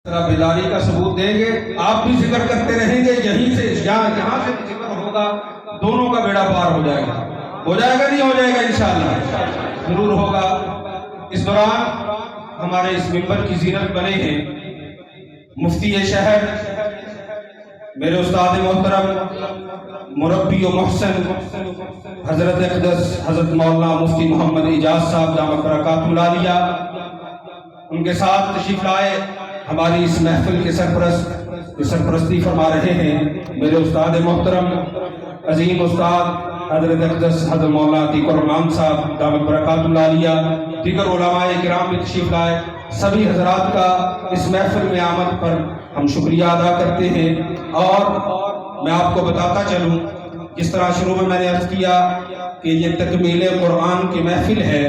بیداری کا ثبوت دیں گے، آپ بھی ذکر کرتے رہیں گے، یہیں سے یہاں سے بھی ذکر ہوگا، دونوں کا بیڑا پار ہو جائے گا نہیں ہو جائے گا انشاءاللہ ضرور ہوگا۔ اس دوران ہمارے اس منبر کی زینت بنے ہیں مفتی شہر میرے استاد محترم مربی و محسن حضرت اقدس حضرت مولانا مفتی محمد اعجاز صاحب دامت برکاتہ العالیہ، ان کے ساتھ تشریف لائے ہماری اس محفل کے سرپرستی فرما رہے ہیں میرے استاد محترم عظیم استاد حضرت اقدس حضرت مولانا عتیق الرحمان صاحب دامت برکاتہ العالیہ، دیگر علماء کرام بھی تشریف لائے۔ سبھی حضرات کا اس محفل میں آمد پر ہم شکریہ ادا کرتے ہیں۔ اور میں آپ کو بتاتا چلوں، جس طرح شروع میں نے عرض کیا کہ یہ تکمیل قرآن کی محفل ہے،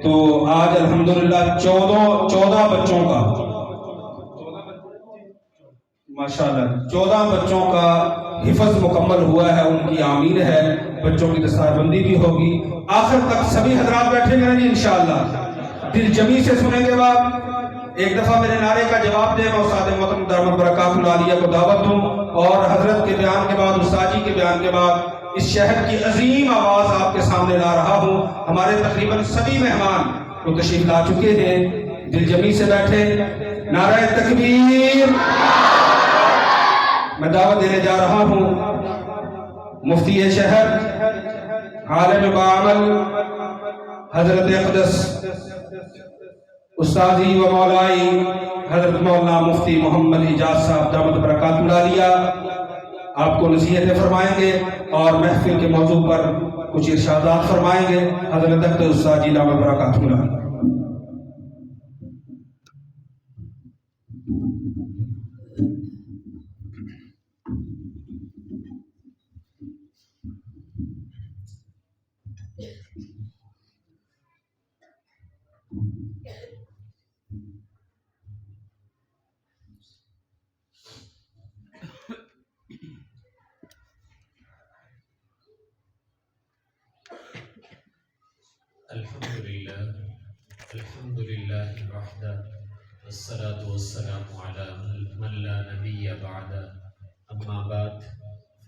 تو آج الحمدللہ 14 بچوں کا ماشاءاللہ 14 بچوں کا حفظ مکمل ہوا ہے، ان کی آمین ہے، بچوں کی دستار بندی بھی ہوگی، آخر تک سبھی حضرات بیٹھیں گے جی انشاءاللہ، دل جمی سے سنیں گے بات۔ ایک دفعہ میرے نعرے کا جواب دیں، میں استاد محترم دامت برکاتہ العالیہ کو دعوت دوں، اور حضرت کے بیان کے بعد، استاد جی کے بیان کے بعد اس شہر کی عظیم آواز آپ کے سامنے لا رہا ہوں۔ ہمارے تقریباً سبھی مہمان وہ تشریف لا چکے ہیں، دل جمی سے بیٹھے، نعرہ تکبیر۔ میں دعوت دینے جا رہا ہوں مفتی شہر عالم بعمل حضرت اقدس استاذی و مولائی حضرت مولانا مفتی محمد اعجاز صاحب دامت برکاتہ العالیہ، آپ کو نصیحتیں فرمائیں گے اور محفل کے موضوع پر کچھ ارشادات فرمائیں گے۔ حضرت اقدس استاذ جی دامت برکاتہ العالیہ۔ الحمدللہ وحدہ والصلاة والسلام علی من لا نبی بعد، اما بعد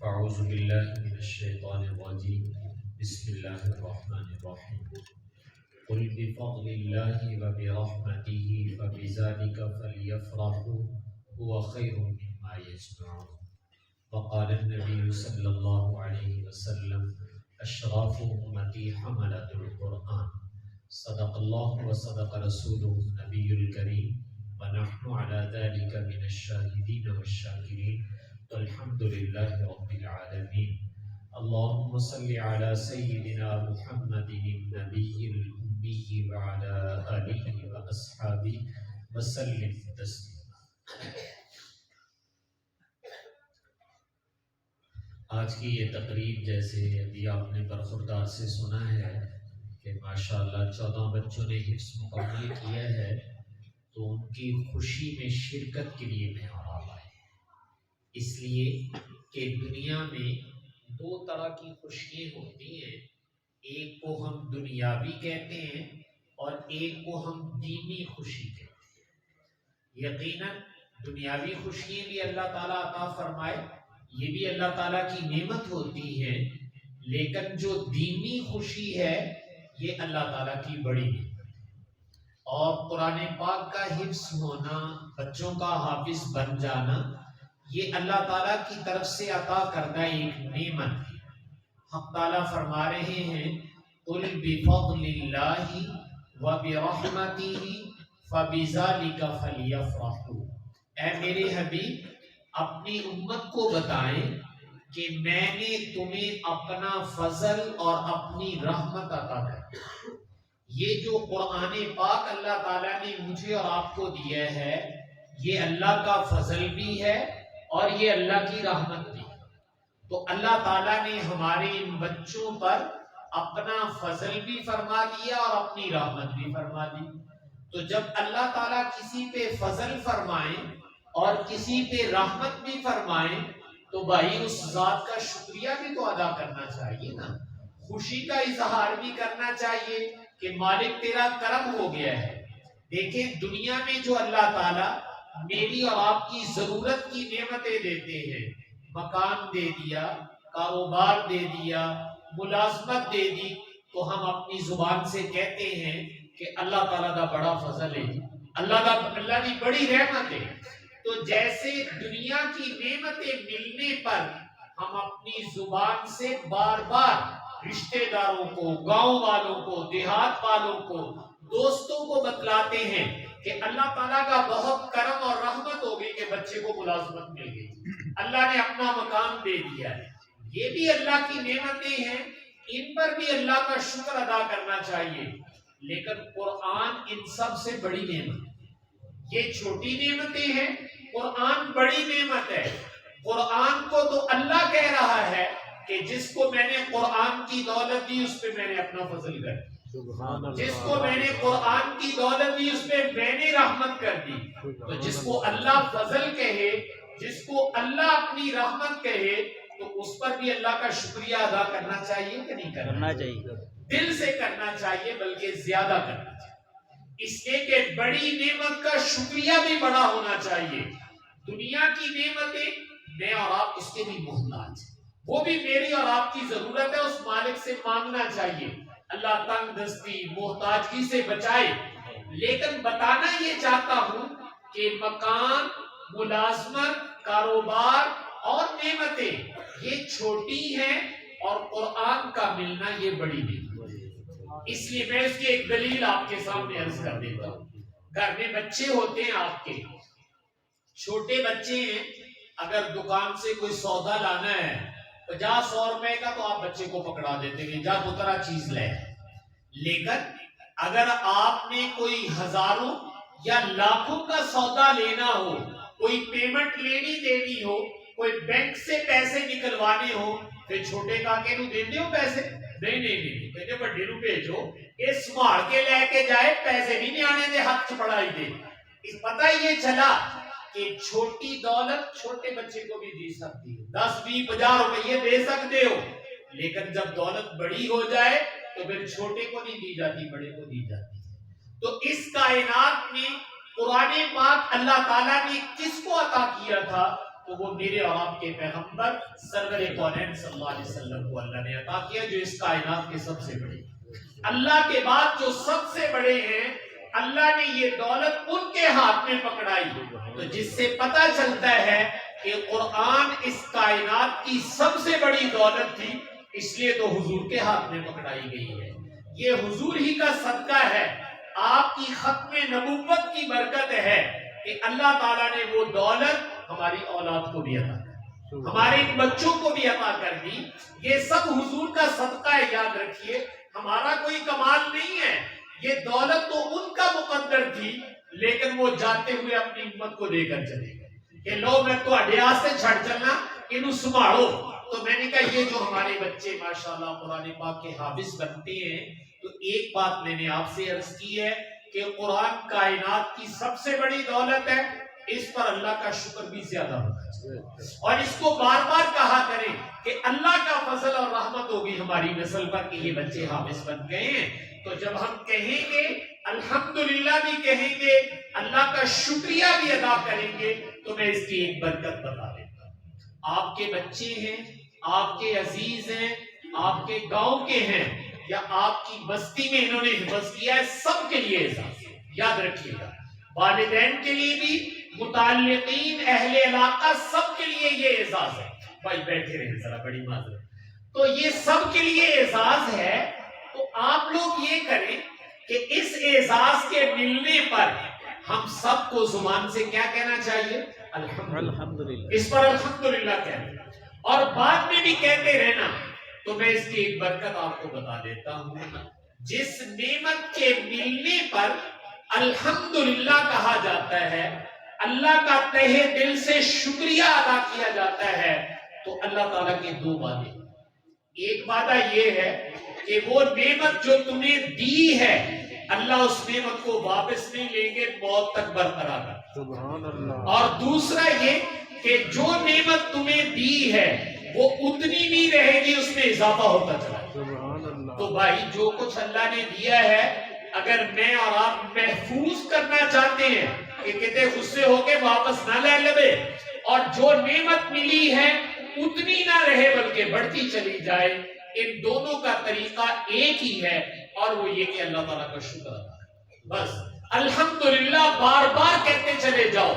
فاعوذ باللہ من الشیطان الرجیم، بسم اللہ الرحمن الرحیم، قل بفضل اللہ وبرحمتہ فبذلک فلیفرحوا هو خیر مما یجمعون، وقال النبی صلی اللہ علیہ وسلم اشراف امتی حملۃ القرآن، صدق اللہ وصدق رسولہ النبی الکریم، ونحن علی ذلک من الشاہدین والشاکرین، والحمد للہ رب العالمین۔ اللہم صل علی سیدنا محمد النبی الأمی وعلی آلہ واصحابہ وسلم تسلیما۔ آج کی یہ تقریب جیسے ابھی آپ نے برخوردار سے سنا ہے کہ ماشاءاللہ 14 بچوں نے حفظ مکمل کیا ہے، تو ان کی خوشی میں شرکت کے لیے میں آپ آئے، اس لیے کہ دنیا میں 2 طرح کی خوشیاں ہوتی ہیں، ایک کو ہم دنیاوی کہتے ہیں اور ایک کو ہم دینی خوشی کہتے ہیں۔ یقیناً دنیاوی خوشیاں بھی اللہ تعالیٰ عطا فرمائے، یہ بھی اللہ تعالیٰ کی نعمت ہوتی ہے، لیکن جو دینی خوشی ہے یہ اللہ تعالیٰ کی بڑی نعمت ہے۔ اور قرآن پاک کا حفظ ہونا، بچوں کا حافظ بن جانا، یہ اللہ تعالیٰ کی طرف سے عطا کردہ ایک نعمت ہے۔ حق تعالیٰ فرما رہے ہیں قُلْ بِفَضْلِ اللَّهِ وَبِرَحْمَتِهِ فَبِذَلِكَ فَلْيَفْرَحُوا، اے میرے حبیب اپنی امت کو بتائیں کہ میں نے تمہیں اپنا فضل اور اپنی رحمت عطا کر، یہ جو قرآن پاک اللہ تعالیٰ نے مجھے اور آپ کو دیا ہے، یہ اللہ کا فضل بھی ہے اور یہ اللہ کی رحمت بھی ہے۔ تو اللہ تعالیٰ نے ہمارے ان بچوں پر اپنا فضل بھی فرما دیا اور اپنی رحمت بھی فرما دی۔ تو جب اللہ تعالیٰ کسی پہ فضل فرمائیں اور کسی پہ رحمت بھی فرمائیں، تو بھائی اس ذات کا شکریہ بھی تو ادا کرنا چاہیے نا، خوشی کا اظہار بھی کرنا چاہیے کہ مالک تیرا کرم ہو گیا ہے۔ دیکھیں دنیا میں جو اللہ تعالیٰ میری اور آپ کی ضرورت کی نعمتیں دیتے ہیں، مکان دے دیا، کاروبار دے دیا، ملازمت دے دی، تو ہم اپنی زبان سے کہتے ہیں کہ اللہ تعالیٰ کا بڑا فضل ہے، اللہ کی بڑی رحمت ہے۔ تو جیسے دنیا کی نعمتیں ملنے پر ہم اپنی زبان سے بار بار رشتہ داروں کو، گاؤں والوں کو، دیہات والوں کو، دوستوں کو بتلاتے ہیں کہ اللہ تعالیٰ کا بہت کرم اور رحمت ہو گئی کہ بچے کو ملازمت مل گئی، اللہ نے اپنا مکان دے دیا ہے، یہ بھی اللہ کی نعمتیں ہیں، ان پر بھی اللہ کا شکر ادا کرنا چاہیے۔ لیکن قرآن ان سب سے بڑی نعمت، یہ چھوٹی نعمتیں ہیں، قرآن بڑی نعمت ہے۔ قرآن کو تو اللہ کہہ رہا ہے کہ جس کو میں نے قرآن کی دولت دی اس پہ میں نے اپنا فضل کر دی، جس کو میں نے قرآن کی دولت دی اس پہ میں نے رحمت کر دی۔ تو جس کو اللہ فضل کہے، جس کو اللہ اپنی رحمت کہے، تو اس پر بھی اللہ کا شکریہ ادا کرنا چاہیے کہ نہیں کرنا چاہیے؟ دل سے کرنا چاہیے، بلکہ زیادہ کرنا چاہیے، اس لیے کہ بڑی نعمت کا شکریہ بھی بڑا ہونا چاہیے۔ دنیا کی نعمتیں میں اور آپ اس کے بھی محتاج ہیں، وہ بھی میری اور آپ کی ضرورت ہے، اس مالک سے مانگنا چاہیے۔ اللہ تنگ دستی، محتاجگی سے بچائے۔ لیکن بتانا یہ چاہتا ہوں کہ مکان، ملازمت، کاروبار اور نعمتیں یہ چھوٹی ہیں، اور قرآن کا ملنا یہ بڑی نعمت ہے۔ اس لیے میں اس کی ایک دلیل آپ کے سامنے عرض کر دیتا ہوں۔ گھر میں بچے ہوتے ہیں، آپ کے چھوٹے بچے ہیں، اگر دکان سے کوئی سودا لانا ہے 50-100 روپے کا، تو آپ بچے کو پکڑا دیتے ہیں جا پترا چیز لے۔ لیکن اگر آپ نے کوئی ہزاروں یا لاکھوں کا سودا لینا ہو، کوئی پیمنٹ لینی دینی ہو، کوئی بینک سے پیسے نکلوانے ہو، پھر چھوٹے کاکے نو دیندے ہو پیسے؟ نہیں، کہتے بڑے نو بھیجو، یہ سنبھال کے لے کے جائے، پیسے نہیں نیانے دے ہاتھ چ پڑھائی دے۔ اس پتہ یہ چلا کہ چھوٹی دولت چھوٹے بچے کو بھی دی سکتی ہے، 10-20-50 روپے دے سکتے ہو، لیکن جب دولت بڑی ہو جائے تو پھر چھوٹے کو نہیں دی جاتی، بڑے کو دی جاتی ہے۔ تو اس کائنات میں قرآن پاک اللہ تعالیٰ نے کس کو عطا کیا تھا؟ تو وہ میرے اور آپ کے پیغمبر سرور کونین صلی اللہ علیہ وسلم کو اللہ نے عطا کیا، جو اس کائنات کے سب سے بڑے، اللہ کے بعد جو سب سے بڑے ہیں، اللہ نے یہ دولت ان کے ہاتھ میں پکڑائی۔ تو جس سے پتہ چلتا ہے کہ قرآن اس کائنات کی سب سے بڑی دولت تھی، اس لیے تو حضور کے ہاتھ میں پکڑائی گئی ہے۔ یہ حضور ہی کا صدقہ ہے، آپ کی ختم نبوت کی برکت ہے کہ اللہ تعالیٰ نے وہ دولت ہماری اولاد کو بھی عطا کر، ہمارے بچوں کو بھی عطا کر دی۔ یہ سب حضور کا صدقہ ہے، یاد رکھیے، ہمارا کوئی کمال نہیں ہے۔ یہ دولت تو ان کا مقدر تھی، لیکن وہ جاتے ہوئے اپنی امت کو دے کر چلے گئے کہ لو میں تو اڈیا سے چھڑ چلنا، انہوں سنبھالو۔ تو میں نے کہا یہ جو ہمارے بچے ماشاءاللہ قرآن پاک کے حافظ بنتے ہیں، تو ایک بات میں نے آپ سے عرض کی ہے کہ قرآن کائنات کی سب سے بڑی دولت ہے، اس پر اللہ کا شکر بھی زیادہ ہونا چاہیے، اور اس کو بار بار کہا کریں کہ اللہ کا فضل اور رحمت ہوگی ہماری نسل پر کہ یہ بچے حافظ بن گئے ہیں۔ تو جب ہم کہیں گے الحمدللہ بھی کہیں گے، اللہ کا شکریہ بھی ادا کریں گے، تو میں اس کی ایک برکت بتا دیتا ہوں۔ آپ کے بچے ہیں، آپ کے عزیز ہیں، آپ کے گاؤں کے ہیں، یا آپ کی بستی میں انہوں نے حفظ کیا ہے، سب کے لیے اعزاز ہے، یاد رکھیے گا۔ والدین کے لیے بھی، متعلقین، اہل علاقہ، سب کے لیے یہ اعزاز ہے۔ بھائی بیٹھے رہے ذرا، بڑی معذرت۔ تو یہ سب کے لیے اعزاز ہے۔ تو آپ لوگ یہ کریں کہ اس اعزاز کے ملنے پر ہم سب کو زبان سے کیا کہنا چاہیے؟ الحمدللہ۔ اس پر الحمدللہ کہنا، اور بعد میں بھی کہتے رہنا۔ تو میں اس کی ایک برکت آپ کو بتا دیتا ہوں۔ جس نعمت کے ملنے پر الحمدللہ کہا جاتا ہے، اللہ کا تہہ دل سے شکریہ ادا کیا جاتا ہے، تو اللہ تعالیٰ کے دو وعدے۔ ایک وعدہ یہ ہے کہ وہ نعمت جو تمہیں دی ہے، اللہ اس نعمت کو واپس نہیں لیں گے، موت تک برقرار رکھیں۔ سبحان اللہ۔ اور دوسرا یہ کہ جو نعمت تمہیں دی ہے وہ اتنی نہیں رہے گی، اس میں اضافہ ہوتا چلا جائے۔ تو بھائی جو کچھ اللہ نے دیا ہے، اگر میں اور آپ محفوظ کرنا چاہتے ہیں، کہ کتے غصے ہو کے واپس نہ لے لے، اور جو نعمت ملی ہے اتنی نہ رہے بلکہ بڑھتی چلی جائے۔ ان دونوں کا طریقہ ایک ہی ہے، اور وہ یہ کہ اللہ تعالیٰ کا شکر ادا کریں۔ بس الحمدللہ بار بار کہتے چلے جاؤ۔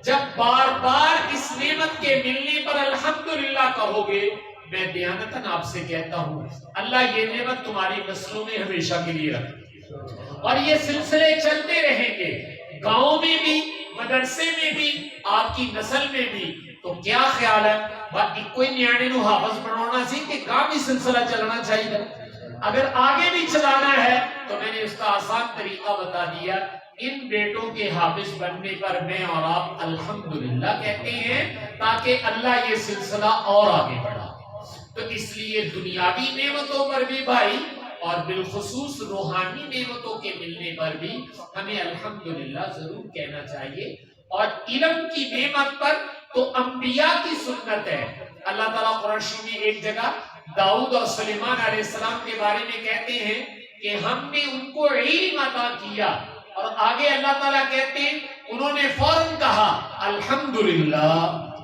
جب بار بار اس نعمت کے ملنے پر الحمدللہ کہو گے، میں دیانتاً آپ سے کہتا ہوں اللہ یہ نعمت تمہاری نسلوں میں ہمیشہ کے لیے رکھے، اور یہ سلسلے چلتے رہیں گے، گاؤں میں بھی، مدرسے میں بھی، آپ کی نسل میں بھی۔ تو کیا خیال ہے باقی کوئی نیانے نو حافظ بنانا سی کہ کام ہی سلسلہ چلنا چاہیے؟ اگر آگے بھی چلانا ہے تو میں نے اس کا آسان طریقہ بتا دیا۔ ان بیٹوں کے حافظ بننے پر میں اور آپ الحمدللہ کہتے ہیں، تاکہ اللہ یہ سلسلہ اور آگے بڑھا۔ تو اس لیے دنیاوی نعمتوں پر بھی بھائی، اور بالخصوص روحانی نعمتوں کے ملنے پر بھی ہمیں الحمدللہ ضرور کہنا چاہیے۔ اور علم کی نعمت پر تو انبیاء کی سنت ہے۔ اللہ تعالیٰ قرآن میں ایک جگہ داؤد اور سلیمان علیہ السلام کے بارے میں کہتے ہیں کہ ہم نے ان کو علم عطا کیا، اور آگے اللہ تعالیٰ کہتے ہیں انہوں نے فوراً کہا الحمدللہ،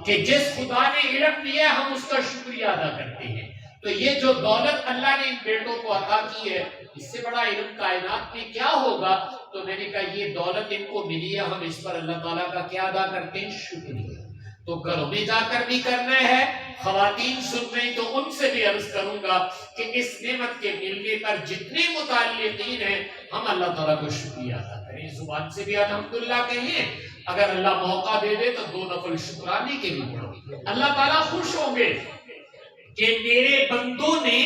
کہ جس خدا نے علم دیا ہم اس کا شکریہ ادا کرتے ہیں۔ تو یہ جو دولت اللہ نے ان بیٹوں کو عطا کی ہے، اس سے بڑا علم کائنات میں کیا ہوگا؟ تو میں نے کہا یہ دولت ان کو ملی ہے، ہم اس پر اللہ تعالیٰ کا کیا ادا کرتے ہیں؟ شکریہ۔ تو گھروں میں جا کر بھی کرنا ہے، خواتین سن رہی تو ان سے بھی عرض کروں گا کہ اس نعمت کے ملنے پر جتنے متعلقین ہیں ہم اللہ تعالیٰ کو شکریہ ادا کریں، زبان سے بھی الحمدللہ کہیں، اگر اللہ موقع دے دے تو 2 نفل شکرانے کے بھی پڑھیں۔ اللہ تعالیٰ خوش ہوں گے کہ میرے بندوں نے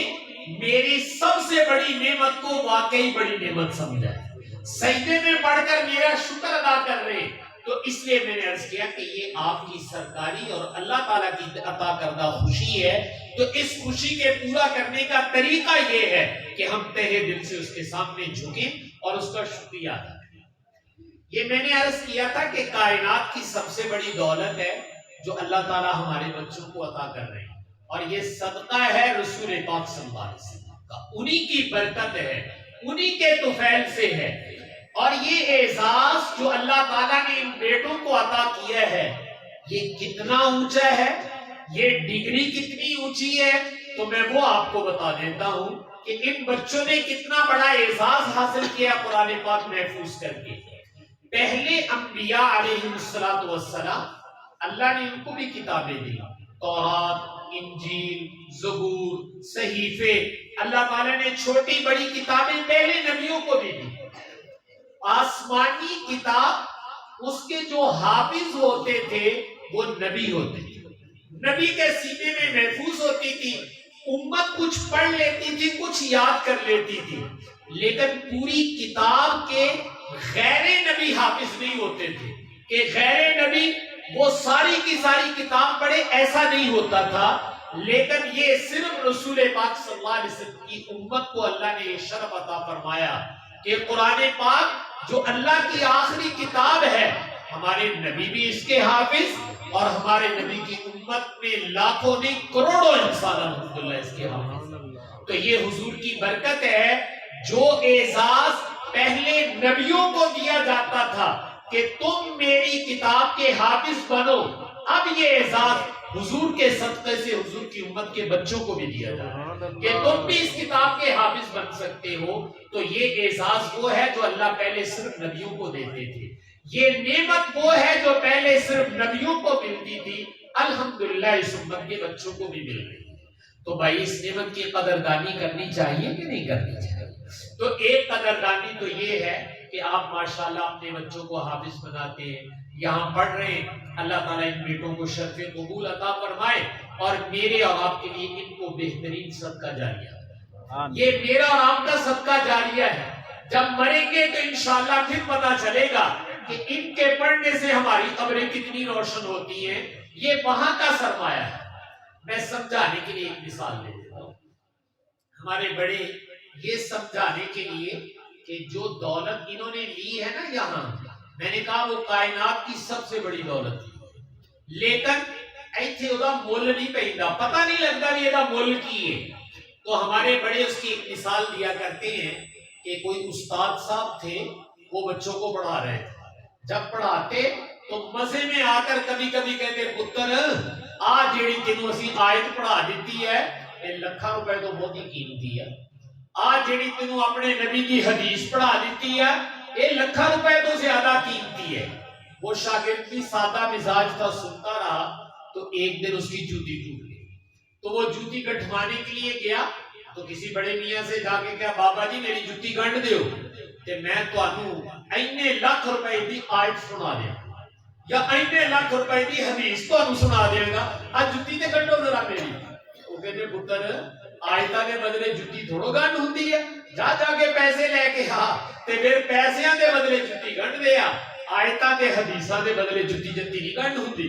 میری سب سے بڑی نعمت کو واقعی بڑی نعمت سمجھا ہے، سجدے میں پڑھ کر میرا شکر ادا کر رہے۔ تو اس لیے میں نے عرض کیا کہ یہ آپ کی سرکاری اور اللہ تعالیٰ کی عطا کردہ خوشی ہے۔ تو اس خوشی کے پورا کرنے کا طریقہ یہ ہے کہ ہم تہہ دل سے اس کے سامنے جھکیں اور اس کا شکریہ ادا کریں۔ یہ میں نے عرض کیا تھا کہ کائنات کی سب سے بڑی دولت ہے جو اللہ تعالیٰ ہمارے بچوں کو عطا کر رہے ہیں، اور یہ صدقہ ہے رسول پاک صلی اللہ علیہ وسلم کا، انہی کی برکت ہے، انہی کے طفیل سے ہے۔ اور یہ اعزاز جو اللہ تعالیٰ نے ان بیٹوں کو عطا کیا ہے یہ کتنا اونچا ہے، یہ ڈگری کتنی اونچی ہے، تو میں وہ آپ کو بتا دیتا ہوں کہ ان بچوں نے کتنا بڑا اعزاز حاصل کیا قرآن پاک محفوظ کر کے۔ پہلے انبیاء علیہ السلام اللہ نے ان کو بھی کتابیں دی، تورات، انجیل، زبور، صحیفے، اللہ تعالیٰ نے چھوٹی بڑی کتابیں پہلے نبیوں کو بھی دی۔ آسمانی کتاب اس کے جو حافظ ہوتے تھے وہ نبی ہوتے تھے، نبی کے سینے میں محفوظ ہوتی تھی، امت کچھ پڑھ لیتی تھی، کچھ یاد کر لیتی تھی، لیکن پوری کتاب کے غیر نبی حافظ نہیں ہوتے تھے کہ غیر نبی وہ ساری کی ساری کتاب پڑھے، ایسا نہیں ہوتا تھا۔ لیکن یہ صرف رسول پاک صلی اللہ علیہ وسلم کی امت کو اللہ نے یہ شرف عطا فرمایا کہ قرآن پاک جو اللہ کی آخری کتاب ہے، ہمارے نبی بھی اس کے حافظ، اور ہمارے نبی کی امت میں لاکھوں نہیں کروڑوں انسان الحمدللہ اس کے حافظ۔ تو یہ حضور کی برکت ہے، جو اعزاز پہلے نبیوں کو دیا جاتا تھا کہ تم میری کتاب کے حافظ بنو، اب یہ اعزاز حضور کے صدقے سے حضور کی امت کے بچوں کو بھی دیا جاتا ہے کہ تم بھی اس کتاب کے حافظ بن سکتے ہو۔ تو یہ اعزاز وہ ہے جو اللہ پہلے صرف نبیوں کو دیتے تھے، یہ نعمت وہ ہے جو پہلے صرف نبیوں کو ملتی تھی، الحمدللہ اس امت کے بچوں کو بھی مل رہی ہے۔ تو بھائی اس نعمت کی قدردانی کرنی چاہیے کہ نہیں کرنی چاہیے؟ تو ایک قدردانی تو یہ ہے کہ آپ ماشاءاللہ اپنے بچوں کو حافظ بناتے ہیں، یہاں پڑھ رہے ہیں، اللہ تعالیٰ ان بیٹوں کو شرف قبول عطا فرمائے، اور میرے اور آپ کے لیے ان کو بہترین صدقہ جاریہ، یہ میرا اور آپ کا صدقہ جاریہ ہے۔ جب مریں گے تو انشاءاللہ پھر پتہ چلے گا کہ ان کے پڑھنے سے ہماری قبریں کتنی روشن ہوتی ہیں، یہ وہاں کا سرمایہ ہے۔ میں سمجھانے کے لیے ایک مثال دے دیتا ہوں، ہمارے بڑے یہ سمجھانے کے لیے کہ جو دولت انہوں نے لی ہے نا یہاں، میں نے کہا وہ کائنات کی سب سے بڑی دولت ہے، لیکن ایتھے ادا مول نہیں پہندا، پتہ نہیں لگتا بھی یہ مول کی ہے۔ تو ہمارے بڑے اس کی ایک مثال دیا کرتے ہیں کہ کوئی استاد صاحب تھے، وہ بچوں کو پڑھا رہے تھے، جب پڑھاتے تو مزے میں آ کر کبھی کبھی کہتے پتر آج جیڑی تینوں اسی آیت پڑھا دیتی ہے یہ لکھاں روپے تو بہت ہی قیمتی ہے، آج جیڑی تینوں اپنے نبی کی حدیث پڑھا دیتی ہے یہ لکھاں روپے تو زیادہ قیمتی ہے۔ وہ شاگرد بھی سادہ مزاج تھا، سنتا رہا تو ایک دن اس کی جوتی ٹوٹ گئی، تو وہ جوتی گٹھوانے کے لیے گیا تو کسی بڑے میاں سے جا کے کہا بابا جی میری جوتی گنڈ دیو تے میں تانوں اینے لاکھ روپے دی آیت سنا دیا یا اینے لاکھ روپے دی حدیث تانوں سنا دیا گا، آج جوتی تے گنڈو ذرا میری۔ وہ کہتے پتر آیتاں دے بدلے جوتی تھوڑو گنڈ ہوندی ہے، جا جا کے پیسے لے کے آ تے پھر پیسیاں دے بدلے جوتی گنڈ دے آ، آیتاں دے حدیثاں دے بدلے جوتی جتی نہیں گنڈ ہوندی۔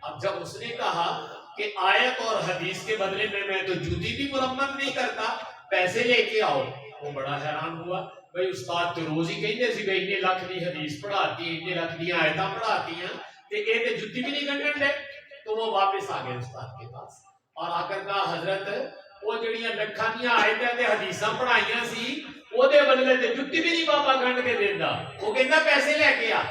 اب جب اس نے کہا کہ آیت اور حدیث کے بدلے میں تو جوتی بھی مرمت نہیں کرتا، پیسے لے کے آؤ، وہ بڑا حیران ہوا، بھئی استاد تو روز ہی کہندے سی بھئی اتنے لاکھ دی حدیث پڑھاتی ہیں، اتنے لاکھ دی آیتاں پڑھاتی ہیں تے اے تے جوتی بھی نہیں گنڈن دے۔ تو وہ واپس آ گئے استاد کے پاس اور آ کر کہا حضرت وہ جڑیاں لکھاں دیاں آیتاں تے حدیثاں پڑھائیاں سی او دے بدلے تے جوتی بھی نہیں بابا گنڈ کے دیندا، وہ کہندا پیسے لے کے آ۔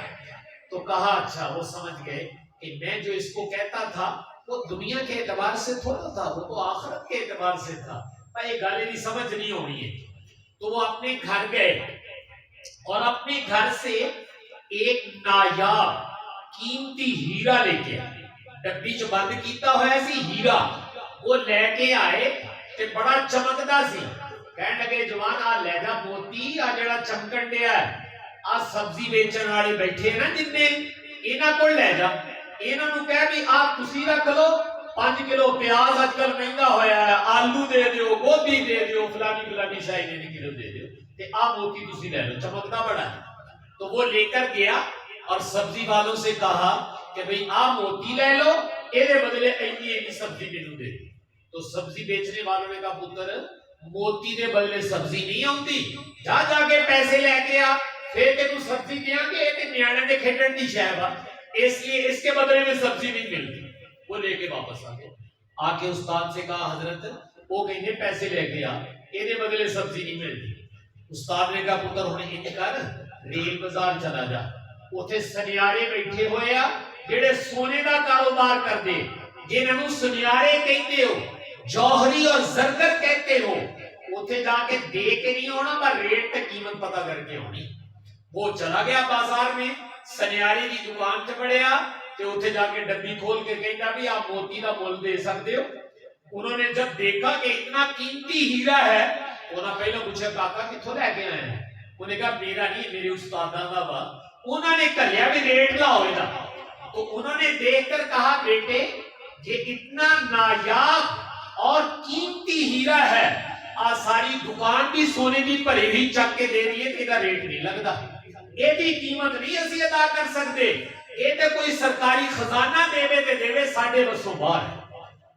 تو کہا اچھا، وہ سمجھ گئے کہ میں جو اس کو کہتا تھا وہ دنیا کے اعتبار سے تھوڑا تھا، وہ تو آخرت کے اعتبار سے تھا، پر یہ گالے نہیں سمجھ نہیں ہونی ہے۔ تو وہ اپنے گھر گئے اور اپنے گھر سے ایک نایاب قیمتی ہیرا لے کے آئے، ڈبی چ بند کیتا ہوا سی ہیرا، وہ لے کے آئے تے بڑا چمکدا سی، کہنے لگے جوان آ لے جا موتی، آ جڑا چمکن دیا ہے، آ سبزی بیچن والے بیٹھے نا جننے انہاں کول لے جا، انہاں نو کہہ بھی آپ تسی رکھ لو، 5 کلو پیاز آج کل مہنگا ہویا ہے، آلو دے دیو، گوبھی دے دیو، فلانی شاہی نے کلو دے دیو تے آپ موتی تسی لے لو، چمکدا بڑا ہے۔ تو وہ لے کر گیا اور سبزی والوں سے کہا کہ بھئی آپ موتی لے لو، اے دے بدلے اینی سبزی مینوں دے دو۔ تو سبزی بیچنے والوں نے کہا پتر موتی دے بدلے سبزی نہیں آتی، جا جا کے پیسے لے کے آ، پھر تینوں سبزی دیاں گے تے نیانے دے کھیڈن دی شے وا، اس لیے اس کے بدلے میں سبزی نہیں ملتی۔ وہ لے کے واپس آ گئے، آ کے استاد سے کہا حضرت وہ کہنے پیسے لے کے آ، اے دے بدلے سبزی نہیں ملتی۔ استاد نے کہا پتر ہن انج کر ریل بازار چلا جا، اوتھے سنیارے بیٹھے ہوئے آ جڑے سونے دا کاروبار کردے، جنہاں نوں سنیارے کہندے ہو، جوہری اور زرگر کہتے ہو، اوتھے جا کے دے کے نہیں ہونا پر ریٹ تے قیمت پتہ کر کے ہونی۔ وہ چلا گیا بازار میں، سنیاری کی دکان چ بڑیا تے اوتھے جا کے ڈبی کھول کے کہندا بھی آپ موتی دا مول دے سکتے ہو۔ انہوں نے جب دیکھا کہ اتنا قیمتی ہیرا ہے، انہوں نے پہلے پوچھا کاکا کتھوں لے کے آئے ہیں؟ انہوں نے کہا میرا نہیں میرے استاداں دا وا۔ انہوں نے کہیا بھی ریٹ لاؤ دا، تو انہوں نے دیکھ کر کہا بیٹے یہ اتنا نایاب اور قیمتی ہیرا ہے، آ ساری دکان بھی سونے دی بھری ہوئی چک کے دے دیے تے دا ریٹ نہیں لگدا، اے دی قیمت نہیں اسی ادا کر سکتے، اے تے کوئی سرکاری خزانہ دے تے دے ساڈے وسوں باہر ہے۔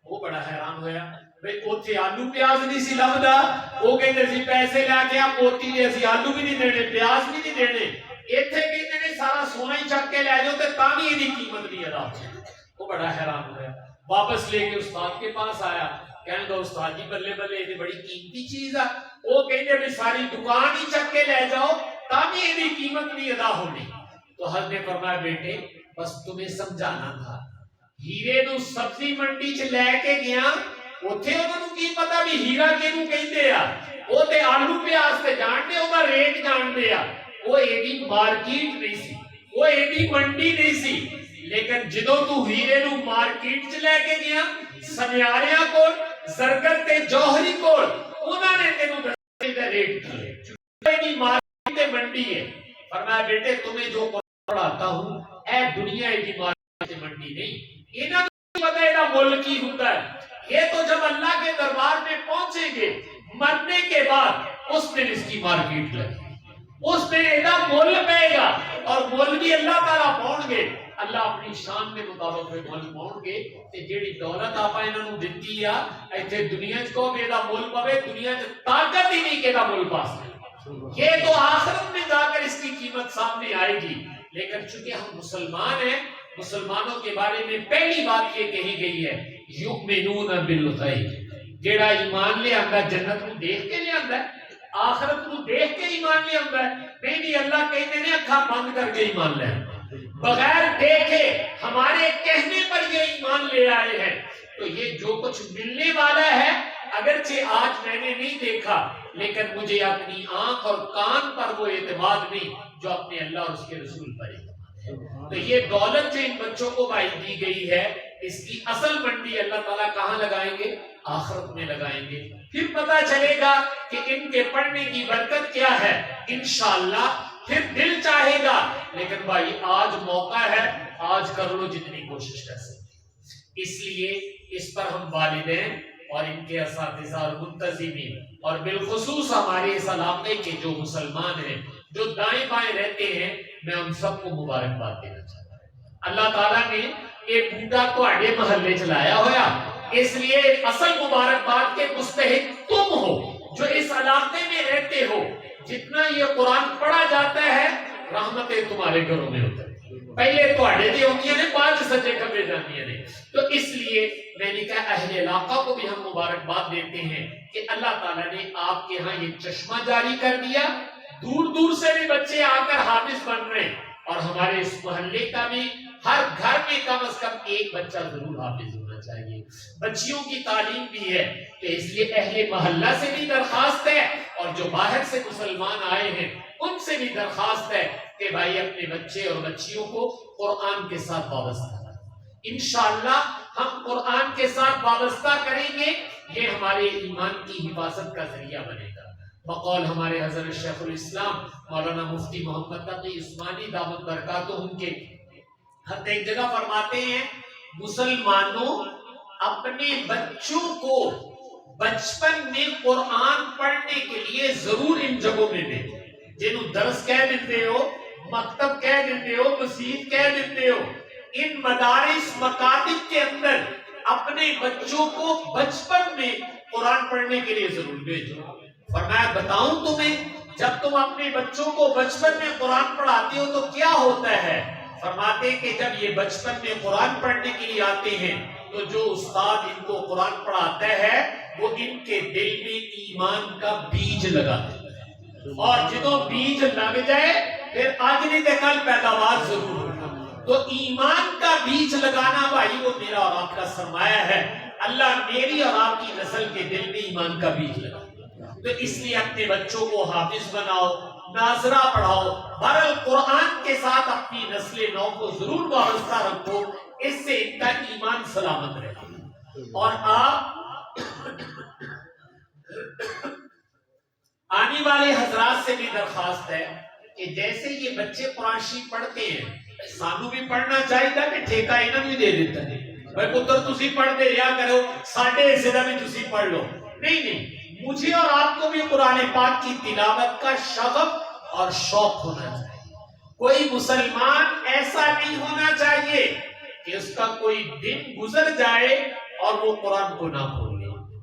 وہ بڑا حیران ہویا بھئی اوتھے آلو پیاز نہیں سی لبدا، وہ کہندے سی پیسے لے کے آپ موتی دے اسی آلو بھی نہیں دینے پیاز بھی نہیں دینے، ایتھے کہندے نے سارا سونا ہی چک کے لے جاؤ تے تاں بھی دی قیمت نہیں ادا ہوئی۔ وہ بڑا حیران ہویا، واپس لے کے استاد کے پاس آیا، کہنے لگا استاد جی بلے بلے یہ بڑی قیمتی چیز ہے، وہ کہندے بھی ساری دکان ہی چک کے لے جاؤ تاں بھی یہ قیمت نہیں ادا ہونی۔ تو حضرت نے فرمایا بیٹے بس تمہیں سمجھانا تھا، ہیرے نو سبزی منڈی چ لے کے گیا، اوتھے انہاں نوں کی پتہ بھی ہیرا کینوں کہندے آ، او تے آلو پیاز تے جانتے او دا ریٹ جانتے آ، وہ ایڈی مارکیٹ نہیں سی، وہ ایڈی منڈی نہیں سی، لیکن جدوں تو ہیرے نو مارکیٹ چ لے کے گیا سنیاریاں کول زرگر تے جوہری کول، انہاں نے تینوں دسے دا ریٹ کی ہے، ایڈی مارکیٹ تے منڈی ہے۔ فرمایا بیٹے تمہیں جو پڑھاتا ہوں اے دنیا ایڈی مارکیٹ تے منڈی نہیں، انہاں کو پتہ ہے دا مول کی ہوتا ہے، یہ تو جب اللہ کے دربار میں پہنچیں گے مرنے کے بعد اس میں اس کی مارکیٹ لگے، اس میں ایڈا مول پائے گا اور مول بھی اللہ تعالیٰ پہنچ گے، اللہ اپنی شان کے مطابق مول پہنچ گے تے جیڑی دولت آپ انہاں نوں دتی آ ایتھے دنیا چ کو میرا مول پوے، دنیا چ طاقت ہی نہیں کہ دا مول پاس، یہ تو آخرت میں جا کر اس کی قیمت سامنے آئے گی۔ لیکن چونکہ ہم مسلمان ہیں، مسلمانوں کے بارے میں پہلی بات یہ کہی گئی ہے یؤمنون بالغیب، جیڑا ایمان لے آندا جنت کو دیکھ کے لے آندا ہے، آخرت کو دیکھ کے ایمان لے آندا ہے، نہیں اللہ کہتے ہیں اکھاں بند کر کے ایمان لے آندا ہے۔ بغیر دیکھے ہمارے کہنے پر یہ ایمان لے آئے ہیں، تو یہ جو کچھ ملنے والا ہے اگرچہ آج میں نے نہیں دیکھا، لیکن مجھے اپنی آنکھ اور کان پر وہ اعتماد نہیں جو اپنے اللہ اور اس کے رسول پر اعتماد ہے۔ تو یہ دولت جو ان بچوں کو بھائی دی گئی ہے، اس کی اصل منڈی اللہ تعالیٰ کہاں لگائیں گے؟ آخرت میں لگائیں گے۔ پھر پتا چلے گا کہ ان کے پڑھنے کی برکت کیا ہے، انشاءاللہ پھر دل چاہے گا۔ لیکن بھائی آج موقع ہے، آج کر لو جتنی کوشش کر سکتے۔ اس لیے اس پر ہم والدین اور ان کے اساتذہ اور منتظمین اور بالخصوص ہمارے اس علاقے کے جو مسلمان ہیں جو دائیں بائیں رہتے ہیں، میں ان سب کو مبارکباد دینا چاہتا ہوں۔ اللہ تعالیٰ نے ایک بوٹا تواڈے محلے چلایا ہوا، اس لیے اصل مبارکباد کے مستحق تم ہو جو اس علاقے میں رہتے ہو۔ جتنا یہ قرآن پڑھا جاتا ہے رحمتیں تمہارے گھروں میں ہوتا ہے، پہلے تواڈے دی ہوندیاں نے، بعد سجے کھبے جاندیاں نے۔ تو اس لیے میں نے کہا اہل علاقہ کو بھی ہم مبارکباد دیتے ہیں کہ اللہ تعالیٰ نے آپ کے ہاں یہ چشمہ جاری کر دیا، دور دور سے بھی بچے آ کر حافظ بن رہے ہیں، اور ہمارے اس محلے کا بھی ہر گھر میں کم از کم ایک بچہ ضرور حافظ ہونا چاہیے۔ بچیوں کی تعلیم بھی ہے، تو اس لیے اہل محلہ سے بھی درخواست ہے اور جو باہر سے مسلمان آئے ہیں ان سے بھی درخواست ہے کہ بھائی اپنے بچے اور بچیوں کو قرآن کے ساتھ وابستہ کریں۔ انشاءاللہ ہم قرآن کے ساتھ وابستہ کریں گے، یہ ہمارے ایمان کی حفاظت کا ذریعہ بنے گا۔ بقول ہمارے حضرت شیخ الاسلام مولانا مفتی محمد تقی عثمانی دامت برکاتہم کے حتی ایک جگہ فرماتے ہیں، مسلمانوں اپنے بچوں کو بچپن میں قرآن پڑھنے کے لیے ضرور ان جگہوں میں دیں، جنہوں درس کہہ دیتے ہو، مکتب کہہ دیتے ہو، مسجد کہہ دیتے ہو، ان مدارس مکاتب کے اندر اپنے بچوں کو بچپن میں قرآن پڑھنے کے لیے ضرور بھیجو۔ فرمایا بتاؤں تمہیں، جب تم اپنے بچوں کو بچپن میں قرآن پڑھاتے ہو تو کیا ہوتا ہے؟ فرماتے ہیں کہ جب یہ بچپن میں قرآن پڑھنے کے لیے آتے ہیں تو جو استاد ان کو قرآن پڑھاتا ہے وہ ان کے دل میں ایمان کا بیج لگاتے ہیں، اور جدوں بیج لگ جائے پھر آج نہیں تے کل پیداوار ضرور ہوگا۔ تو ایمان کا بیج لگانا بھائی وہ میرا اور آپ کا سرمایہ ہے۔ اللہ میری اور آپ کی نسل کے دل میں ایمان کا بیج لگا، تو اس لیے اپنے بچوں کو حافظ بناؤ، ناظرہ پڑھاؤ، بہرحال قرآن کے ساتھ اپنی نسل نو کو ضرور وابستہ رکھو، اس سے ان کا ایمان سلامت رہے۔ اور آپ آنے والے حضرات سے بھی درخواست ہے کہ جیسے یہ بچے قرآن شریف پڑھتے ہیں، سانو بھی پڑھنا چاہیے کہ ٹھیکہ انہوں بھی دے دیتا ہے، بھائی پتر تسی پڑھ دے رہا کرو، ساڑھے حصے دا بھی تسی پڑھ لو۔ نہیں، مجھے اور آپ کو بھی قرآن پاک کی تلاوت کا شغف اور شوق ہونا چاہیے۔ کوئی مسلمان ایسا نہیں ہونا چاہیے کہ اس کا کوئی دن گزر جائے اور وہ قرآن کو نہ کھولے۔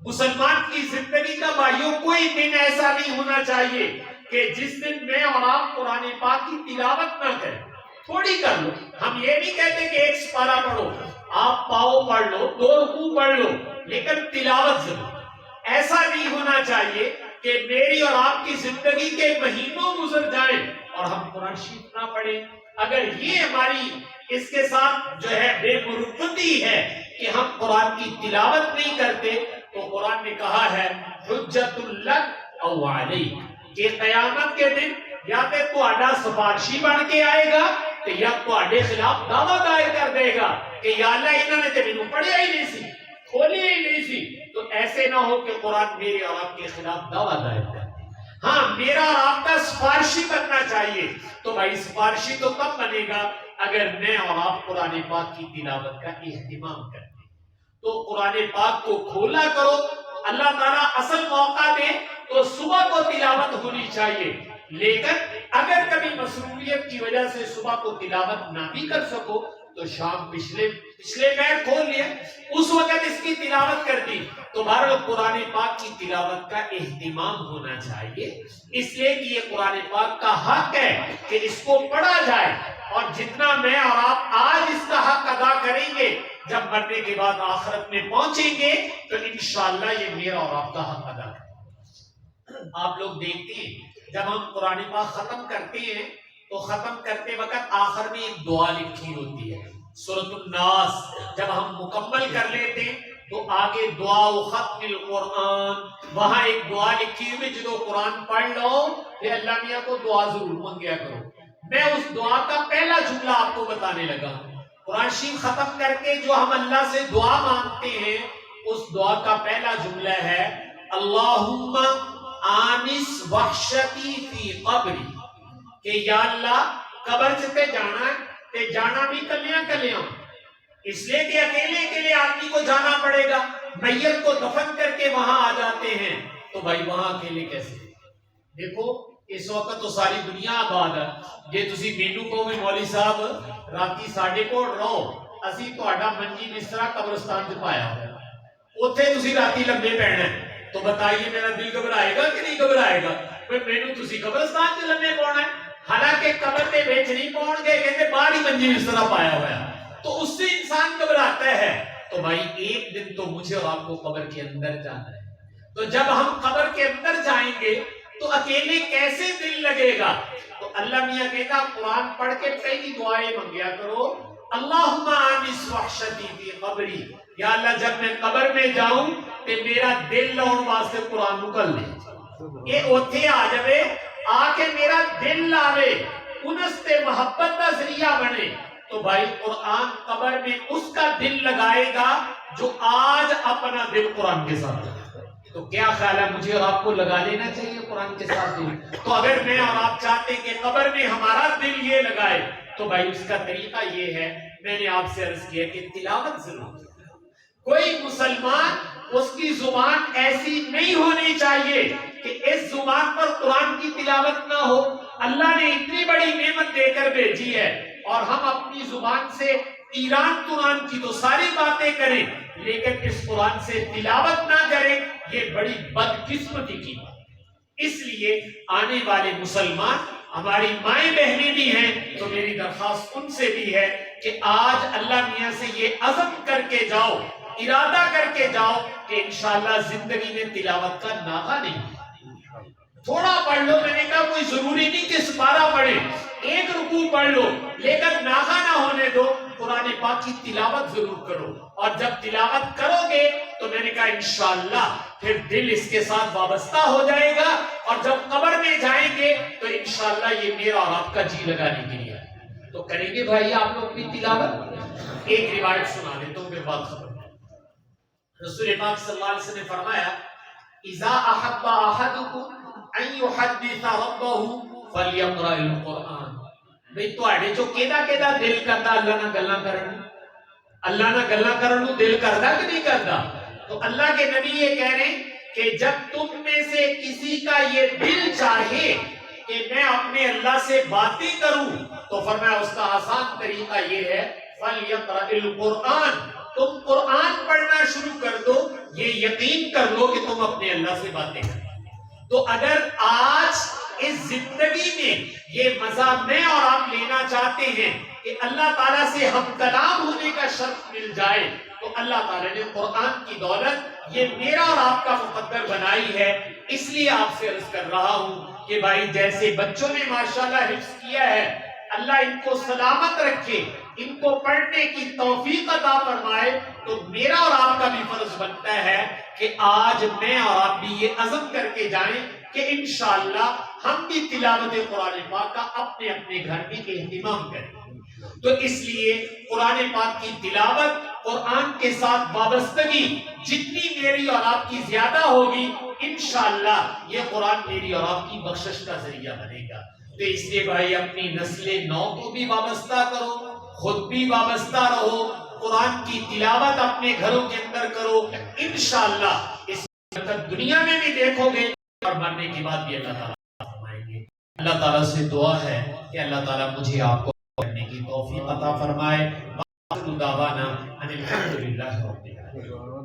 مسلمان کی زندگی کا بھائیوں کوئی دن ایسا نہیں ہونا چاہیے کہ جس دن میں اور آپ قرآن پاک کی تلاوت نہ کریں۔ تھوڑی کر لو، ہم یہ نہیں کہتے کہ ایک سپارہ پڑھو، آپ پاؤ پڑھ لو، 2 رکوع پڑھ لو، لیکن تلاوت ضرور۔ ایسا نہیں ہونا چاہیے کہ میری اور آپ کی زندگی کے مہینوں گزر جائیں اور ہم قرآن شریف نہ پڑھیں۔ اگر یہ ہماری اس کے ساتھ جو ہے بے مرتبی ہے کہ ہم قرآن کی تلاوت نہیں کرتے، تو قرآن نے کہا ہے حجت لک او علیک، کہ قیامت کے دن یا تو آڈا سفارشی بن کے آئے گا تو یا تو آڈے خلاف دعویٰ دائر کر دے گا کہ یا اللہ انہوں نے تو مینوں پڑھیا ہی نہیں سی، کھولی ہی نہیں سی۔ تو ایسے نہ ہو کہ قرآن میرے اور آپ کے خلاف دعویٰ دائر کر دے۔ ہاں، میرا اور آپ کا سفارشی بننا چاہیے، تو بھائی سفارشی تو کب بنے گا اگر میں اور آپ قرآن پاک کی تلاوت کا اہتمام کریں۔ تو قرآن پاک کو کھولا کرو، اللہ تعالیٰ اصل موقع دے تو صبح کو تلاوت ہونی چاہیے، لیکن اگر کبھی مصروفیت کی وجہ سے صبح کو تلاوت نہ بھی کر سکو تو شام پچھلے پیر کھول لیا، اس وقت اس کی تلاوت کر دی۔ تو بہرحال قرآن پاک کی تلاوت کا اہتمام ہونا چاہیے، اس لیے کہ یہ قرآن پاک کا حق ہے کہ اس کو پڑھا جائے، اور جتنا میں اور آپ آج اس کا حق ادا کریں گے، جب مرنے کے بعد آخرت میں پہنچیں گے تو انشاءاللہ یہ میرا اور آپ کا حق ادا کریں۔ آپ لوگ دیکھتے ہیں جب ہم قرآن پاک ختم کرتے ہیں تو ختم کرتے وقت آخر میں ایک دعا لکھی ہوتی ہے سورۃ الناس. جب ہم مکمل کر لیتے تو آگے دعا و ختم القرآن، وہاں ایک دعا لکھی ہوئی جدو قرآن پڑھ لو کہ اللہ میاں کو دعا ضرور مانگیا کرو. میں اس دعا کا پہلا جملہ آپ کو بتانے لگا. قرآن شریف ختم کر کے جو ہم اللہ سے دعا مانگتے ہیں اس دعا کا پہلا جملہ ہے اللہم آنس وحشتی فی قبری، کہ یا اللہ قبر سے تے جانا ہے، تے جانا بھی کلیاں کلیاں، اس لیے کہ اکیلے آدمی کو جانا پڑے گا. میت کو دفن کر کے وہاں آ جاتے ہیں تو بھائی وہاں اکیلے کیسے؟ دیکھو اس وقت تو ساری دنیا آباد ہے. جے تسی مینوں کو بھی مولوی صاحب راتی ساڈے کول رہو، اسی تہاڈا منجی بستر قبرستان تے پایا ہوا، اوتھے تسی راتی لمبے پینا ہے، تو بتائیے میرا دل گھبرائے گا کہ نہیں گھبرائے گا؟ مینوں تسی قبرستان تے لمبے پاؤنا ہے، حالانکہ قبر دے وچ نہیں پاؤن گے، کہندے باہر ہی منجی بستر پایا ہوا ہے، تو اس سے انسان گھبراتا ہے. تو بھائی ایک دن تو مجھے اور آپ کو قبر کے اندر جانا ہے. تو جب ہم قبر کے اندر جائیں گے تو اکیلے کیسے دل لگے گا؟ تو اللہ میاں کہتا قرآن پڑھ کے پہلی دعائیں مانگیا کرو اللہم آنس وحشتی فی قبری، یا اللہ جب میں قبر میں جاؤں تے میرا دل لاؤن واسطے قرآن نکل دے، یہ اوتھے آ جائے، آ کے میرا دل لاوے، انس تے محبت کا ذریعہ بنے. تو بھائی قرآن قبر میں اس کا دل لگائے گا جو آج اپنا دل قرآن کے ساتھ لگائے. تو کیا خیال ہے مجھے اور آپ کو لگا لینا چاہیے قرآن کے ساتھ دل؟ تو اگر میں اور آپ چاہتے ہیں کہ قبر میں ہمارا دل یہ لگائے تو بھائی اس کا طریقہ یہ ہے، میں نے آپ سے عرض کیا کہ تلاوت ضرور. کوئی مسلمان اس کی زبان ایسی نہیں ہونی چاہیے کہ اس زبان پر قرآن کی تلاوت نہ ہو. اللہ نے اتنی بڑی نعمت دے کر بھیجی ہے اور ہم اپنی زبان سے ایران توران کی تو ساری باتیں کریں لیکن اس قرآن سے تلاوت نہ کریں، یہ بڑی بدقسمتی کی بات. اس لیے آنے والے مسلمان ہماری مائیں بہنیں بھی ہیں تو میری درخواست ان سے بھی ہے کہ آج اللہ میاں سے یہ عزم کر کے جاؤ، ارادہ کر کے جاؤ کہ انشاءاللہ زندگی میں تلاوت کا ناغہ نہیں. تھوڑا پڑھ لو، میں نے کہا کوئی ضروری نہیں کہ سپارہ پڑھے، ایک رکوع پڑھ لو لیکن ناغہ نہ ہونے دو. قرآن پاک کی تلاوت ضرور کرو اور جب تلاوت کرو گے تو میں نے کہا انشاءاللہ پھر دل اس کے ساتھ وابستہ ہو جائے گا اور جب قبر میں جائیں گے تو انشاءاللہ یہ میرا اور آپ کا جی لگانے کے لیے ہے. تو کریں گے بھائی آپ لوگ بھی تلاوت؟ ایک روایت سنا دیتا ہوں پھر بات ختم. رسول پاک صلی اللہ علیہ وسلم نے فرمایا اذا احب احدکم ان یحدث ربہ فلیقرأ القرآن. بھئی تواڈے چوں کیدا دل کردا اللہ نال گلاں کرن، اللہ نال گلاں کرن نوں دل کردا کہ نہیں کردا؟ تو اللہ کے نبی یہ کہہ رہے ہیں کہ جب تم میں سے کسی کا یہ دل چاہے کہ میں اپنے اللہ سے باتیں کروں تو فرمایا اس کا آسان طریقہ یہ ہے فلیقرأ القرآن، تم قرآن پڑھنا شروع کر دو، یہ یقین کر لو کہ تم اپنے اللہ سے باتیں کرو. تو اگر آج اس زندگی میں یہ مزہ میں اور آپ لینا چاہتے ہیں کہ اللہ تعالیٰ سے ہم کلام ہونے کا شرف مل جائے تو اللہ تعالیٰ نے قرآن کی دولت یہ میرا اور آپ کا مقدر بنائی ہے. اس لیے آپ سے عرض کر رہا ہوں کہ بھائی جیسے بچوں نے ماشاءاللہ حفظ کیا ہے، اللہ ان کو سلامت رکھے، ان کو پڑھنے کی توفیق عطا فرمائے. تو میرا اور آپ کا بھی فرض بنتا ہے کہ آج میں اور آپ بھی یہ عزم کر کے جائیں کہ انشاءاللہ ہم بھی تلاوت قرآن پاک کا اپنے اپنے گھر میں اہتمام کریں. تو اس لیے قرآن پاک کی تلاوت، قرآن کے ساتھ وابستگی جتنی میری اور آپ کی زیادہ ہوگی انشاءاللہ یہ قرآن میری اور آپ کی بخشش کا ذریعہ بنے گا. تو اس لیے بھائی اپنی نسل نو کو بھی وابستہ کرو، خود بھی وابستہ رہو، قرآن کی تلاوت اپنے گھروں کے اندر کرو. انشاءاللہ اس دنیا میں بھی دیکھو گے اور مرنے کی بات بھی اللہ تعالیٰ فرمائیں گے. اللہ تعالیٰ سے دعا ہے کہ اللہ تعالیٰ مجھے آپ کو کرنے کی توفیق عطا فرمائے. دعوانا ان الحمدللہ رب العالمین.